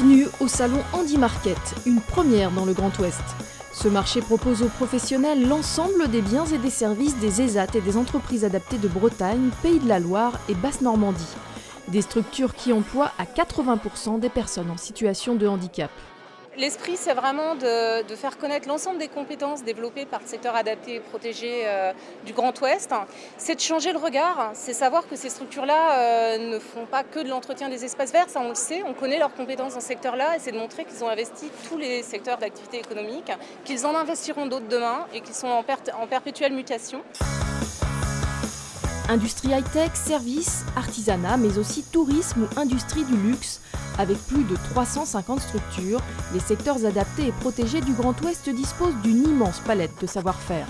Bienvenue au salon Handy Market, une première dans le Grand Ouest. Ce marché propose aux professionnels l'ensemble des biens et des services des ESAT et des entreprises adaptées de Bretagne, Pays de la Loire et Basse-Normandie. Des structures qui emploient à 80% des personnes en situation de handicap. L'esprit, c'est vraiment de faire connaître l'ensemble des compétences développées par le secteur adapté et protégé du Grand Ouest. C'est de changer le regard, c'est savoir que ces structures-là ne font pas que de l'entretien des espaces verts, ça on le sait, on connaît leurs compétences dans ce secteur-là et c'est de montrer qu'ils ont investi tous les secteurs d'activité économique, qu'ils en investiront d'autres demain et qu'ils sont en perpétuelle mutation. Industrie high-tech, services, artisanat, mais aussi tourisme ou industrie du luxe. Avec plus de 350 structures, les secteurs adaptés et protégés du Grand Ouest disposent d'une immense palette de savoir-faire.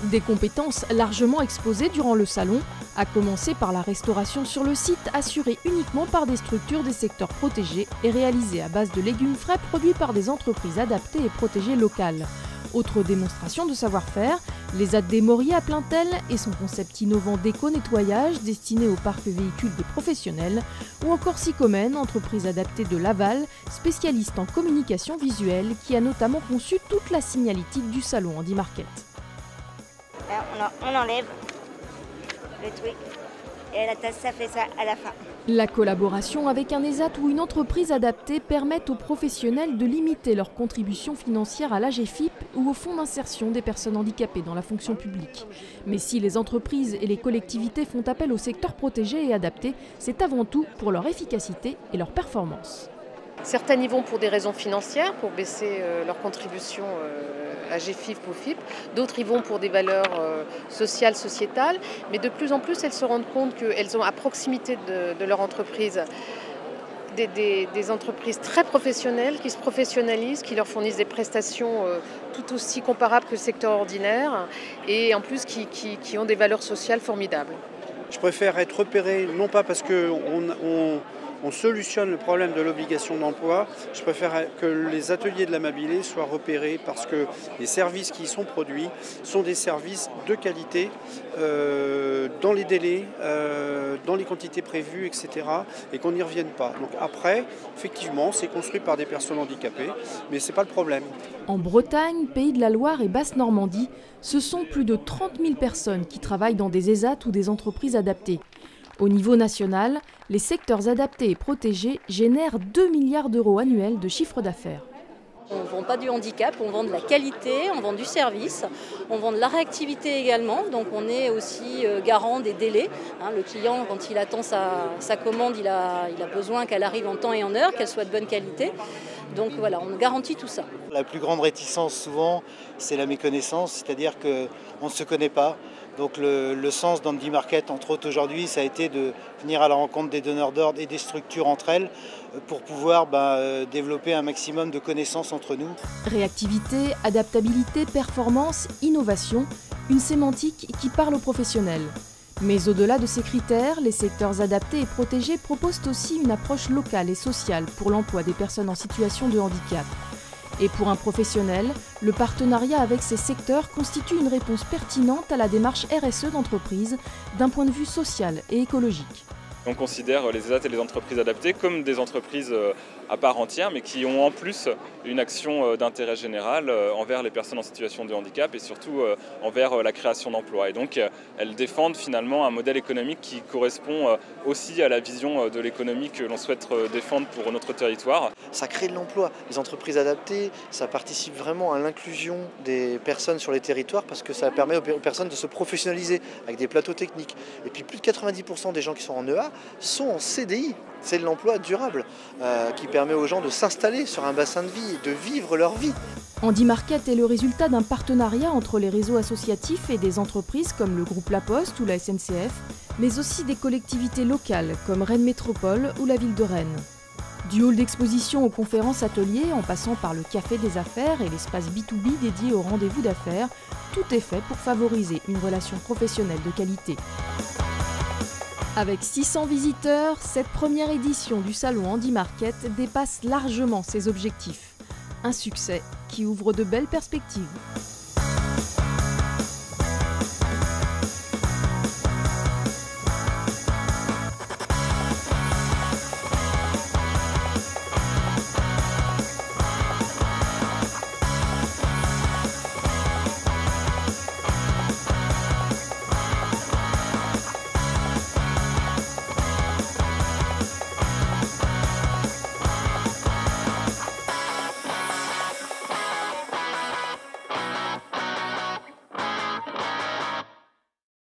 Des compétences largement exposées durant le salon, à commencer par la restauration sur le site assurée uniquement par des structures des secteurs protégés et réalisée à base de légumes frais produits par des entreprises adaptées et protégées locales. Autre démonstration de savoir-faire, les AD des Moriers à Plaintel et son concept innovant d'éco-nettoyage destiné au parc véhicule des professionnels, ou encore Sycomène, entreprise adaptée de Laval, spécialiste en communication visuelle qui a notamment conçu toute la signalétique du salon Handy Market. On enlève le truc et la tasse, ça fait ça à la fin. La collaboration avec un ESAT ou une entreprise adaptée permet aux professionnels de limiter leur contribution financière à l'AGEFIP ou au fonds d'insertion des personnes handicapées dans la fonction publique. Mais si les entreprises et les collectivités font appel au secteur protégé et adapté, c'est avant tout pour leur efficacité et leur performance. Certains y vont pour des raisons financières, pour baisser leur contribution AGFIP ou FIP. D'autres y vont pour des valeurs sociales, sociétales. Mais de plus en plus, elles se rendent compte qu'elles ont à proximité de leur entreprise des entreprises très professionnelles qui se professionnalisent, qui leur fournissent des prestations tout aussi comparables que le secteur ordinaire et en plus qui ont des valeurs sociales formidables. Je préfère être repéré, non pas parce qu'on solutionne le problème de l'obligation d'emploi, je préfère que les ateliers de l'amabilité soient repérés parce que les services qui y sont produits sont des services de qualité, dans les délais, dans les quantités prévues, etc. et qu'on n'y revienne pas. Donc après, effectivement, c'est construit par des personnes handicapées, mais ce n'est pas le problème. En Bretagne, Pays de la Loire et Basse-Normandie, ce sont plus de 30 000 personnes qui travaillent dans des ESAT ou des entreprises adaptées. Au niveau national, les secteurs adaptés et protégés génèrent 2 milliards d'euros annuels de chiffre d'affaires. On ne vend pas du handicap, on vend de la qualité, on vend du service, on vend de la réactivité également, donc on est aussi garant des délais. Le client, quand il attend sa commande, il a besoin qu'elle arrive en temps et en heure, qu'elle soit de bonne qualité. Donc voilà, on garantit tout ça. La plus grande réticence souvent, c'est la méconnaissance, c'est-à-dire qu'on ne se connaît pas. Donc le sens d'Handy Market, entre autres aujourd'hui, ça a été de venir à la rencontre des donneurs d'ordre et des structures entre elles pour pouvoir développer un maximum de connaissances entre nous. Réactivité, adaptabilité, performance, innovation, une sémantique qui parle aux professionnels. Mais au-delà de ces critères, les secteurs adaptés et protégés proposent aussi une approche locale et sociale pour l'emploi des personnes en situation de handicap. Et pour un professionnel, le partenariat avec ces secteurs constitue une réponse pertinente à la démarche RSE d'entreprise d'un point de vue social et écologique. On considère les ESAT et les entreprises adaptées comme des entreprises à part entière, mais qui ont en plus une action d'intérêt général envers les personnes en situation de handicap et surtout envers la création d'emplois. Et donc elles défendent finalement un modèle économique qui correspond aussi à la vision de l'économie que l'on souhaite défendre pour notre territoire. Ça crée de l'emploi. Les entreprises adaptées, ça participe vraiment à l'inclusion des personnes sur les territoires parce que ça permet aux personnes de se professionnaliser avec des plateaux techniques. Et puis plus de 90% des gens qui sont en EA sont en CDI. C'est de l'emploi durable qui permet aux gens de s'installer sur un bassin de vie et de vivre leur vie. Handy Market est le résultat d'un partenariat entre les réseaux associatifs et des entreprises comme le groupe La Poste ou la SNCF, mais aussi des collectivités locales comme Rennes Métropole ou la ville de Rennes. Du hall d'exposition aux conférences ateliers, en passant par le café des affaires et l'espace B2B dédié au rendez-vous d'affaires, tout est fait pour favoriser une relation professionnelle de qualité. Avec 600 visiteurs, cette première édition du salon Handy Market dépasse largement ses objectifs. Un succès qui ouvre de belles perspectives.